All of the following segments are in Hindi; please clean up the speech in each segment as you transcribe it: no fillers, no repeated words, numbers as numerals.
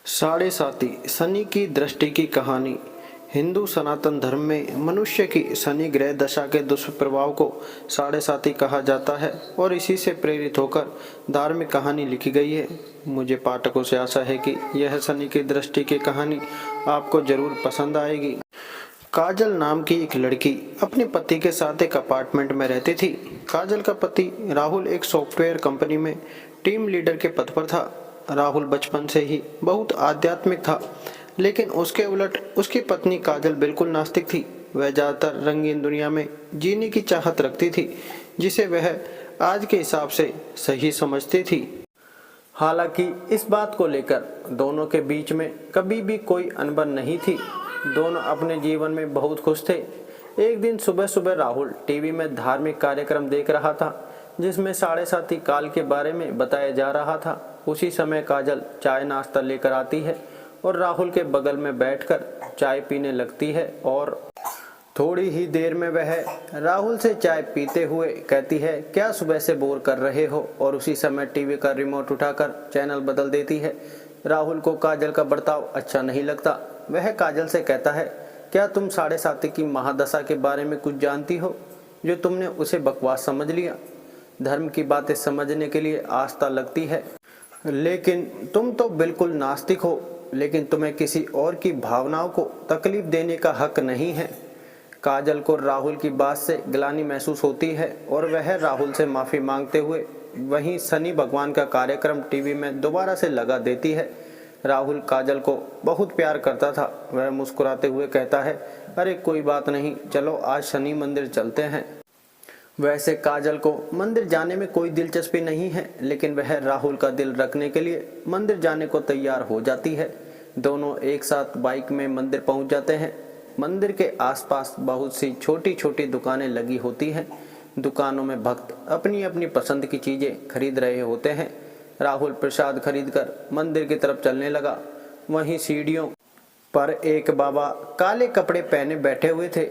साढ़े साती शनि की दृष्टि की कहानी। हिंदू सनातन धर्म में मनुष्य की शनि ग्रह दशा के दुष्प्रभाव को साढ़े साती कहा जाता है और इसी से प्रेरित होकर धार्मिक कहानी लिखी गई है। मुझे पाठकों से आशा है कि यह शनि की दृष्टि की कहानी आपको जरूर पसंद आएगी। काजल नाम की एक लड़की अपने पति के साथ एक अपार्टमेंट में रहती थी। काजल का पति राहुल एक सॉफ्टवेयर कंपनी में टीम लीडर के पद पर था। राहुल बचपन से ही बहुत आध्यात्मिक था, लेकिन उसके उलट उसकी पत्नी काजल बिल्कुल नास्तिक थी। वह ज़्यादातर रंगीन दुनिया में जीने की चाहत रखती थी, जिसे वह आज के हिसाब से सही समझती थी। हालांकि इस बात को लेकर दोनों के बीच में कभी भी कोई अनबन नहीं थी। दोनों अपने जीवन में बहुत खुश थे। एक दिन सुबह सुबह राहुल टीवी में धार्मिक कार्यक्रम देख रहा था, जिसमें साढ़े साती काल के बारे में बताया जा रहा था। उसी समय काजल चाय नाश्ता लेकर आती है और राहुल के बगल में बैठकर चाय पीने लगती है और थोड़ी ही देर में वह राहुल से चाय पीते हुए कहती है, क्या सुबह से बोर कर रहे हो? और उसी समय टीवी का रिमोट उठाकर चैनल बदल देती है। राहुल को काजल का बर्ताव अच्छा नहीं लगता। वह काजल से कहता है, क्या तुम साढ़े साती की महादशा के बारे में कुछ जानती हो, जो तुमने उसे बकवास समझ लिया? धर्म की बातें समझने के लिए आस्था लगती है, लेकिन तुम तो बिल्कुल नास्तिक हो। लेकिन तुम्हें किसी और की भावनाओं को तकलीफ देने का हक नहीं है। काजल को राहुल की बात से ग्लानि महसूस होती है और वह राहुल से माफ़ी मांगते हुए वहीं शनि भगवान का कार्यक्रम टीवी में दोबारा से लगा देती है। राहुल काजल को बहुत प्यार करता था। वह मुस्कुराते हुए कहता है, अरे कोई बात नहीं, चलो आज शनि मंदिर चलते हैं। वैसे काजल को मंदिर जाने में कोई दिलचस्पी नहीं है, लेकिन वह राहुल का दिल रखने के लिए मंदिर जाने को तैयार हो जाती है। दोनों एक साथ बाइक में मंदिर पहुंच जाते हैं। मंदिर के आसपास बहुत सी छोटी छोटी दुकानें लगी होती हैं। दुकानों में भक्त अपनी अपनी पसंद की चीज़ें खरीद रहे होते हैं। राहुल प्रसाद खरीदकर मंदिर की तरफ चलने लगा। वहीं सीढ़ियों पर एक बाबा काले कपड़े पहने बैठे हुए थे।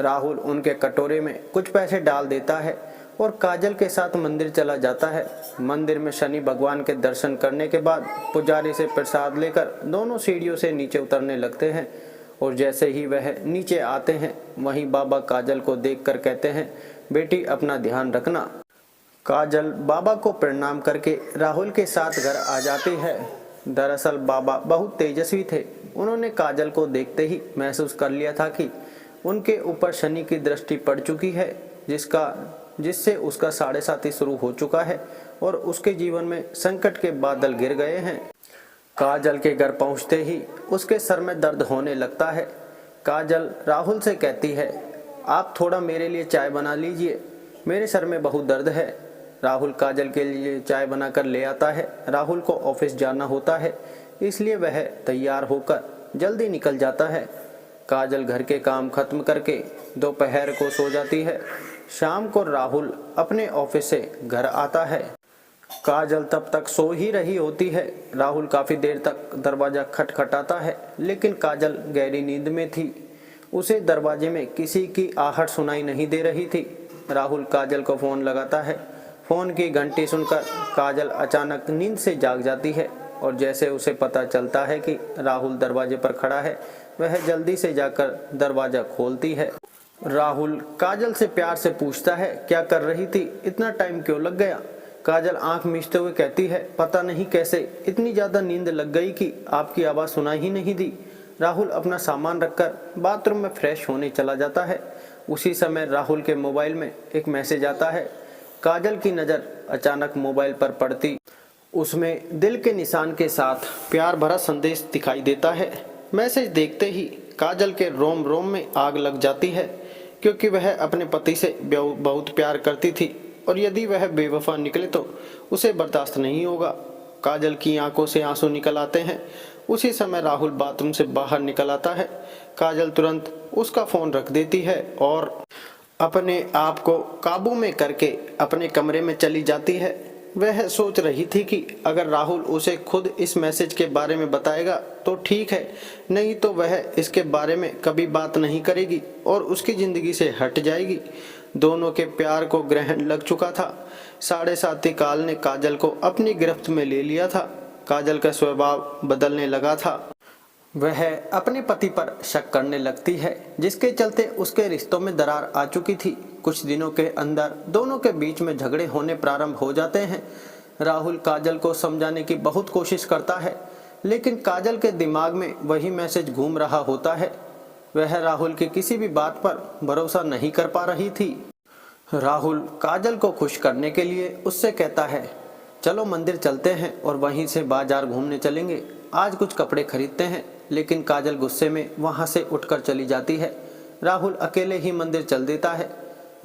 राहुल उनके कटोरे में कुछ पैसे डाल देता है और काजल के साथ मंदिर चला जाता है। मंदिर में शनि भगवान के दर्शन करने के बाद पुजारी से प्रसाद लेकर दोनों सीढ़ियों से नीचे उतरने लगते हैं और जैसे ही वह नीचे आते हैं, वहीं बाबा काजल को देखकर कहते हैं, बेटी अपना ध्यान रखना। काजल बाबा को प्रणाम करके राहुल के साथ घर आ जाती है। दरअसल बाबा बहुत तेजस्वी थे। उन्होंने काजल को देखते ही महसूस कर लिया था कि उनके ऊपर शनि की दृष्टि पड़ चुकी है, जिससे उसका साढ़े साती शुरू हो चुका है और उसके जीवन में संकट के बादल गिर गए हैं। काजल के घर पहुंचते ही उसके सर में दर्द होने लगता है। काजल राहुल से कहती है, आप थोड़ा मेरे लिए चाय बना लीजिए, मेरे सर में बहुत दर्द है। राहुल काजल के लिए चाय बनाकर ले आता है। राहुल को ऑफिस जाना होता है, इसलिए वह तैयार होकर जल्दी निकल जाता है। काजल घर के काम खत्म करके दोपहर को सो जाती है। शाम को राहुल अपने ऑफिस से घर आता है। काजल तब तक सो ही रही होती है। राहुल काफ़ी देर तक दरवाज़ा खटखटाता है, लेकिन काजल गहरी नींद में थी। उसे दरवाजे में किसी की आहट सुनाई नहीं दे रही थी। राहुल काजल को फ़ोन लगाता है। फ़ोन की घंटी सुनकर काजल अचानक नींद से जाग जाती है और जैसे उसे पता चलता है कि राहुल दरवाजे पर खड़ा है, वह जल्दी से जाकर दरवाज़ा खोलती है। राहुल काजल से प्यार से पूछता है, क्या कर रही थी, इतना टाइम क्यों लग गया? काजल आंख मीचते हुए कहती है, पता नहीं कैसे इतनी ज़्यादा नींद लग गई कि आपकी आवाज़ सुनाई ही नहीं दी। राहुल अपना सामान रखकर बाथरूम में फ्रेश होने चला जाता है। उसी समय राहुल के मोबाइल में एक मैसेज आता है। काजल की नज़र अचानक मोबाइल पर पड़ती उसमें दिल के निशान के साथ प्यार भरा संदेश दिखाई देता है। मैसेज देखते ही काजल के रोम रोम में आग लग जाती है, क्योंकि वह अपने पति से बहुत प्यार करती थी और यदि वह बेवफा निकले तो उसे बर्दाश्त नहीं होगा। काजल की आंखों से आंसू निकल आते हैं। उसी समय राहुल बाथरूम से बाहर निकल आता है। काजल तुरंत उसका फ़ोन रख देती है और अपने आप को काबू में करके अपने कमरे में चली जाती है। वह सोच रही थी कि अगर राहुल उसे खुद इस मैसेज के बारे में बताएगा तो ठीक है, नहीं तो वह इसके बारे में कभी बात नहीं करेगी और उसकी ज़िंदगी से हट जाएगी। दोनों के प्यार को ग्रहण लग चुका था। साढ़े साती काल ने काजल को अपनी गिरफ्त में ले लिया था। काजल का स्वभाव बदलने लगा था। वह अपने पति पर शक करने लगती है, जिसके चलते उसके रिश्तों में दरार आ चुकी थी। कुछ दिनों के अंदर दोनों के बीच में झगड़े होने प्रारंभ हो जाते हैं। राहुल काजल को समझाने की बहुत कोशिश करता है, लेकिन काजल के दिमाग में वही मैसेज घूम रहा होता है। वह राहुल की किसी भी बात पर भरोसा नहीं कर पा रही थी। राहुल काजल को खुश करने के लिए उससे कहता है, चलो मंदिर चलते हैं और वहीं से बाजार घूमने चलेंगे, आज कुछ कपड़े खरीदते हैं। लेकिन काजल गुस्से में वहां से उठकर चली जाती है। राहुल अकेले ही मंदिर चल देता है।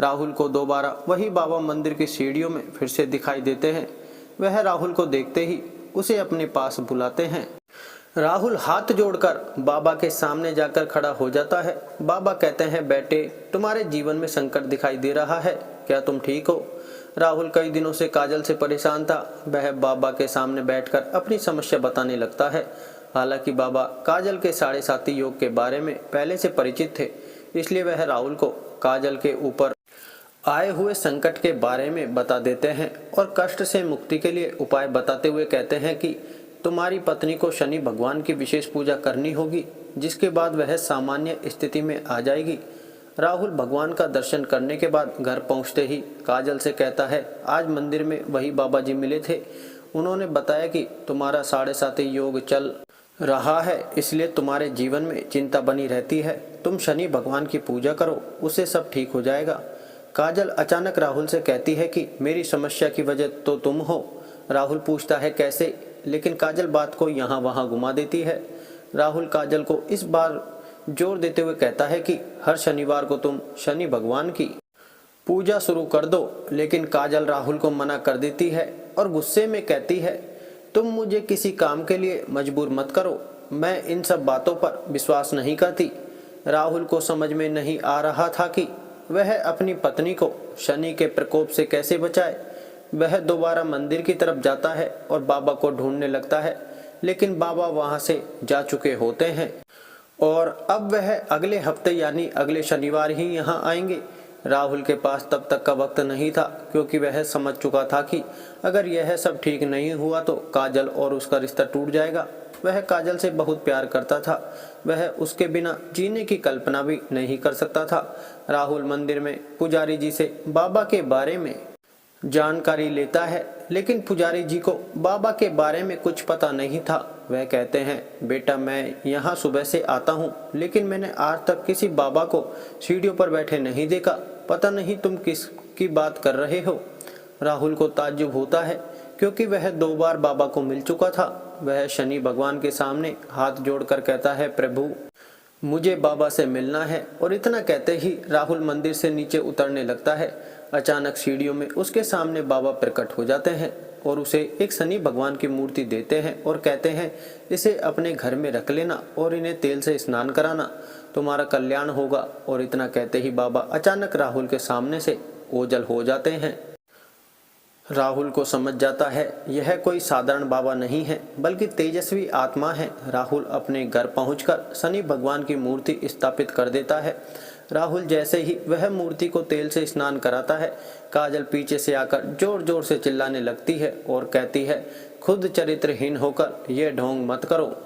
राहुल को दोबारा वही बाबा मंदिर की सीढ़ियों में फिर से दिखाई देते हैं। वह राहुल को देखते ही उसे अपने पास बुलाते हैं। राहुल हाथ जोड़कर बाबा के सामने जाकर खड़ा हो जाता है। बाबा कहते हैं, बेटे, तुम्हारे जीवन में संकट दिखाई दे रहा है, क्या तुम ठीक हो? राहुल कई दिनों से काजल से परेशान था। वह बाबा के सामने बैठकर अपनी समस्या बताने लगता है। हालांकि बाबा काजल के साढ़े साती योग के बारे में पहले से परिचित थे, इसलिए वह राहुल को काजल के ऊपर आए हुए संकट के बारे में बता देते हैं और कष्ट से मुक्ति के लिए उपाय बताते हुए कहते हैं कि तुम्हारी पत्नी को शनि भगवान की विशेष पूजा करनी होगी, जिसके बाद वह सामान्य स्थिति में आ जाएगी। राहुल भगवान का दर्शन करने के बाद घर पहुंचते ही काजल से कहता है, आज मंदिर में वही बाबा जी मिले थे। उन्होंने बताया कि तुम्हारा साढ़े साती योग चल रहा है, इसलिए तुम्हारे जीवन में चिंता बनी रहती है। तुम शनि भगवान की पूजा करो, उससे सब ठीक हो जाएगा। काजल अचानक राहुल से कहती है कि मेरी समस्या की वजह तो तुम हो। राहुल पूछता है कैसे, लेकिन काजल बात को यहाँ वहाँ घुमा देती है। राहुल काजल को इस बार जोर देते हुए कहता है कि हर शनिवार को तुम शनि भगवान की पूजा शुरू कर दो। लेकिन काजल राहुल को मना कर देती है और गुस्से में कहती है, तुम मुझे किसी काम के लिए मजबूर मत करो, मैं इन सब बातों पर विश्वास नहीं करती। राहुल को समझ में नहीं आ रहा था कि वह अपनी पत्नी को शनि के प्रकोप से कैसे बचाए। वह दोबारा मंदिर की तरफ जाता है और बाबा को ढूंढने लगता है, लेकिन बाबा वहां से जा चुके होते हैं और अब वह अगले हफ्ते यानी अगले शनिवार ही यहाँ आएंगे। राहुल के पास तब तक का वक्त नहीं था, क्योंकि वह समझ चुका था कि अगर यह सब ठीक नहीं हुआ तो काजल और उसका रिश्ता टूट जाएगा। वह काजल से बहुत प्यार करता था, वह उसके बिना जीने की कल्पना भी नहीं कर सकता था। राहुल मंदिर में पुजारी जी से बाबा के बारे में जानकारी लेता है, लेकिन पुजारी जी को बाबा के बारे में कुछ पता नहीं था। वह कहते हैं, बेटा, मैं यहाँ सुबह से आता हूँ, लेकिन मैंने आज तक किसी बाबा को सीढ़ियों पर बैठे नहीं देखा। पता नहीं तुम किसकी बात कर रहे हो। राहुल को ताज्जुब होता है, क्योंकि वह 2 बार बाबा को मिल चुका था। वह शनि भगवान के सामने हाथ जोड़कर कहता है, प्रभु, मुझे बाबा से मिलना है। और इतना कहते ही राहुल मंदिर से नीचे उतरने लगता है। अचानक सीढ़ियों में उसके सामने बाबा प्रकट हो जाते हैं और उसे एक शनि भगवान की मूर्ति देते हैं और कहते हैं, इसे अपने घर में रख लेना और इन्हें तेल से स्नान कराना, तुम्हारा कल्याण होगा। और इतना कहते ही बाबा अचानक राहुल के सामने से ओझल हो जाते हैं। राहुल को समझ जाता है यह कोई साधारण बाबा नहीं है, बल्कि तेजस्वी आत्मा है। राहुल अपने घर पहुंचकर शनि भगवान की मूर्ति स्थापित कर देता है। राहुल जैसे ही वह मूर्ति को तेल से स्नान कराता है, काजल पीछे से आकर जोर जोर से चिल्लाने लगती है और कहती है, खुद चरित्रहीन होकर ये ढोंग मत करो।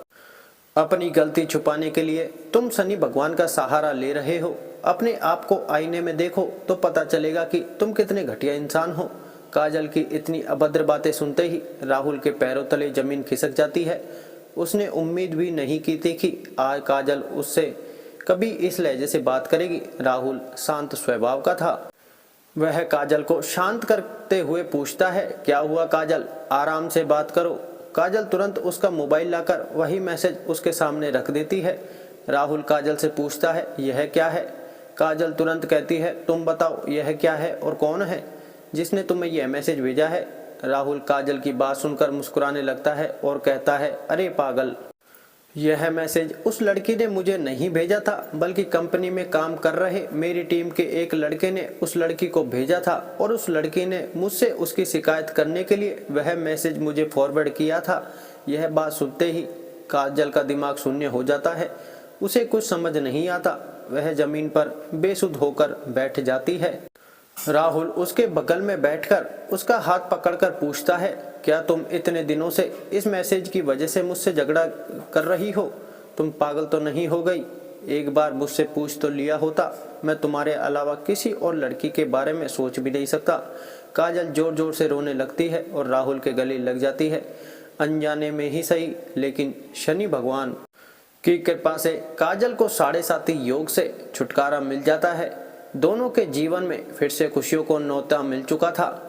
अपनी गलती छुपाने के लिए तुम शनि भगवान का सहारा ले रहे हो। अपने आप को आईने में देखो तो पता चलेगा कि तुम कितने घटिया इंसान हो। काजल की इतनी अभद्र बातें सुनते ही राहुल के पैरों तले जमीन खिसक जाती है। उसने उम्मीद भी नहीं की थी कि आज काजल उससे कभी इस लहजे से बात करेगी। राहुल शांत स्वभाव का था। वह काजल को शांत करते हुए पूछता है, क्या हुआ काजल, आराम से बात करो। काजल तुरंत उसका मोबाइल लाकर वही मैसेज उसके सामने रख देती है। राहुल काजल से पूछता है, यह क्या है? काजल तुरंत कहती है, तुम बताओ यह क्या है और कौन है जिसने तुम्हें यह मैसेज भेजा है? राहुल काजल की बात सुनकर मुस्कुराने लगता है और कहता है, अरे पागल, यह मैसेज उस लड़की ने मुझे नहीं भेजा था, बल्कि कंपनी में काम कर रहे मेरी टीम के एक लड़के ने उस लड़की को भेजा था और उस लड़की ने मुझसे उसकी शिकायत करने के लिए वह मैसेज मुझे फॉरवर्ड किया था। यह बात सुनते ही काजल का दिमाग शून्य हो जाता है। उसे कुछ समझ नहीं आता। वह जमीन पर बेसुध होकर बैठ जाती है। राहुल उसके बगल में बैठकर उसका हाथ पकड़कर पूछता है, क्या तुम इतने दिनों से इस मैसेज की वजह से मुझसे झगड़ा कर रही हो? तुम पागल तो नहीं हो गई? एक बार मुझसे पूछ तो लिया होता। मैं तुम्हारे अलावा किसी और लड़की के बारे में सोच भी नहीं सकता। काजल जोर जोर से रोने लगती है और राहुल के गले लग जाती है। अनजाने में ही सही, लेकिन शनि भगवान की कृपा से काजल को 7.5 योग से छुटकारा मिल जाता है। दोनों के जीवन में फिर से खुशियों को न्योता मिल चुका था।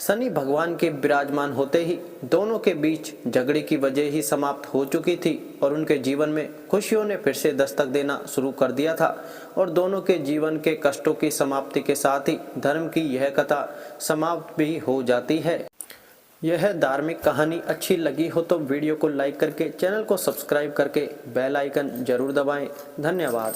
शनि भगवान के विराजमान होते ही दोनों के बीच झगड़े की वजह ही समाप्त हो चुकी थी और उनके जीवन में खुशियों ने फिर से दस्तक देना शुरू कर दिया था और दोनों के जीवन के कष्टों की समाप्ति के साथ ही धर्म की यह कथा समाप्त भी हो जाती है। यह धार्मिक कहानी अच्छी लगी हो तो वीडियो को लाइक करके चैनल को सब्सक्राइब करके बेल आइकन जरूर दबाएं। धन्यवाद।